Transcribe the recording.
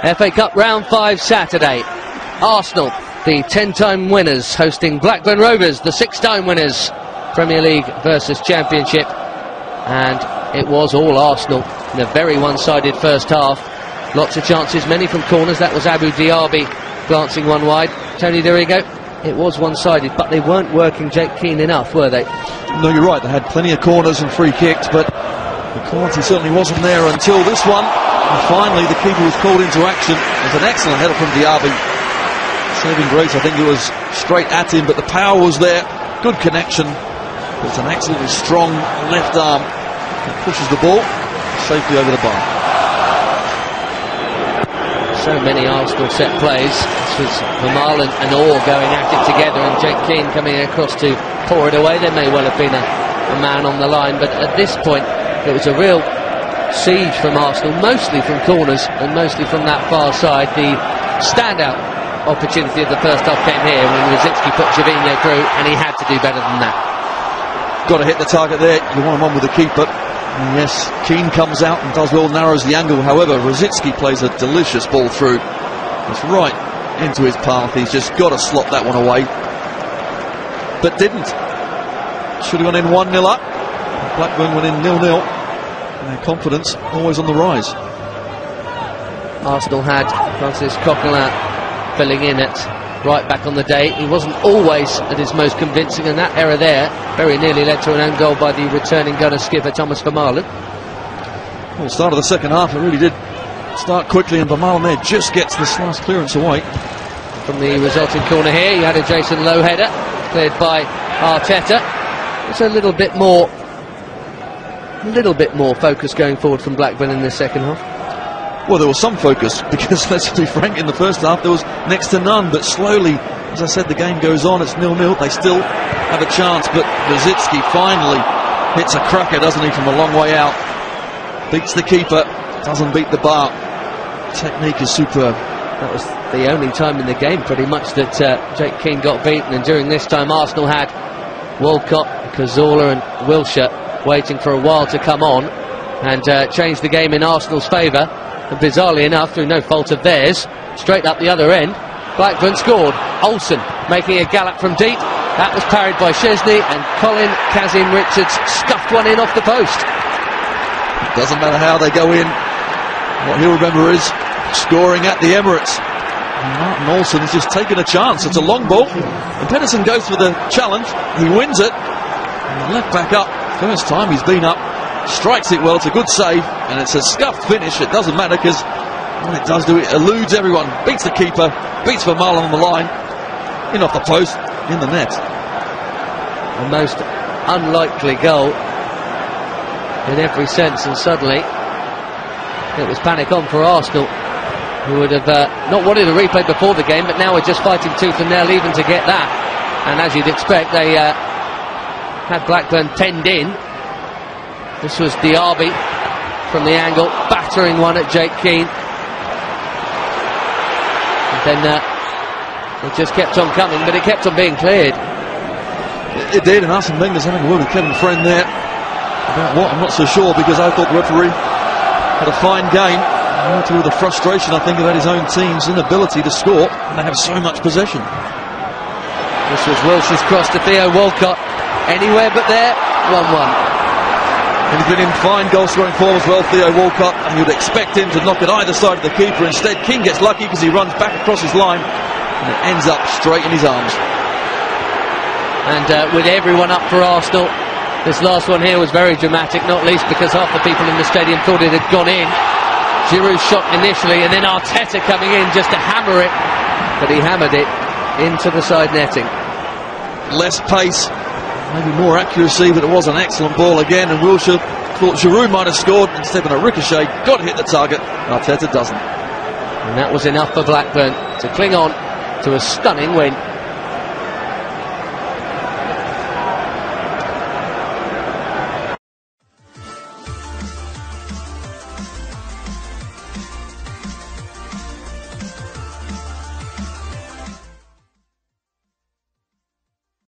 FA Cup Round 5 Saturday. Arsenal, the 10-time winners, hosting Blackburn Rovers, the 6-time winners. Premier League versus Championship. And it was all Arsenal in a very one-sided first half. Lots of chances, many from corners. That was Abu Diaby glancing one wide. Tony Dirigo, it was one-sided, but they weren't working Jake Keane enough, were they? No, you're right. They had plenty of corners and free kicks, but the quality certainly wasn't there until this one. And finally, the keeper was called into action. It was an excellent header from Diaby. Saving grace, I think it was straight at him, but the power was there. Good connection. It's an absolutely strong left arm. It pushes the ball safely over the bar. So many Arsenal set plays. This was Vermaelen and Orr going at it together, and Jake Keane coming across to pour it away. There may well have been a man on the line, but at this point it was a real siege from Arsenal, mostly from corners and mostly from that far side. The standout opportunity of the first half came here when Rosicky put Gervinho through, and he had to do better than that. Got to hit the target there. You want him on with the keeper. And yes, Keane comes out and does well, narrows the angle. However, Rosicky plays a delicious ball through. It's right into his path. He's just got to slot that one away, but didn't. Should have gone in 1-0 up. Blackburn went in 0-0. Their confidence always on the rise. Arsenal had Francis Coquelin filling in at right back on the day. He wasn't always at his most convincing, and that error there very nearly led to an own goal by the returning gunner skipper Thomas Vermaelen. Well, the start of the second half, it really did start quickly, and Vermaelen there just gets this last clearance away. From the resulting corner here, you had a Jason Lowe header cleared by Arteta. It's a little bit more focus going forward from Blackburn in the second half. Well, there was some focus, because let's be frank, in the first half there was next to none, but slowly, as I said, the game goes on. It's 0-0, they still have a chance, but Rosicky finally hits a cracker, doesn't he, from a long way out. Beats the keeper, doesn't beat the bar. Technique is superb. That was the only time in the game pretty much that Jake Keane got beaten, and during this time Arsenal had Walcott, Cazorla and Wilshere waiting for a while to come on and change the game in Arsenal's favour. And bizarrely enough, through no fault of theirs, straight up the other end, Blackburn scored. Olsen making a gallop from deep. That was parried by Szczesny, and Colin Kazim-Richards stuffed one in off the post. Doesn't matter how they go in. What he'll remember is scoring at the Emirates. And Martin Olsen has just taken a chance. It's a long ball, and Pedersen goes for the challenge. He wins it. And left back up. First time he's been up. Strikes it well, it's a good save, and it's a scuffed finish. It doesn't matter, because when it does do it, eludes everyone, beats the keeper, beats Vermaelen on the line, in off the post, in the net. A most unlikely goal in every sense, and suddenly it was panic on for Arsenal, who would have not wanted a replay before the game, but now are just fighting tooth and nail even to get that. And as you'd expect, they had Blackburn penned in. This was Diaby from the angle, battering one at Jake Keane. And then it just kept on coming, but it kept on being cleared. It did, and Arsene Wenger's having a word with Kevin Friend there. About what, I'm not so sure, because I thought the referee had a fine game. More to do with the frustration, I think, about his own team's inability to score, and they have so much possession. This was Wilshere's cross to Theo Walcott. Anywhere but there, 1-1. And he's been in fine goal-scoring form as well, Theo Walcott, and you'd expect him to knock it either side of the keeper. Instead, King gets lucky because he runs back across his line, and it ends up straight in his arms. And with everyone up for Arsenal, this last one here was very dramatic, not least because half the people in the stadium thought it had gone in. Giroud shot initially, and then Arteta coming in just to hammer it, but he hammered it into the side netting. Less pace, maybe more accuracy, but it was an excellent ball again, and Wilshere thought Giroud might have scored. Instead of a ricochet, got to hit the target, and Arteta doesn't. And that was enough for Blackburn to cling on to a stunning win.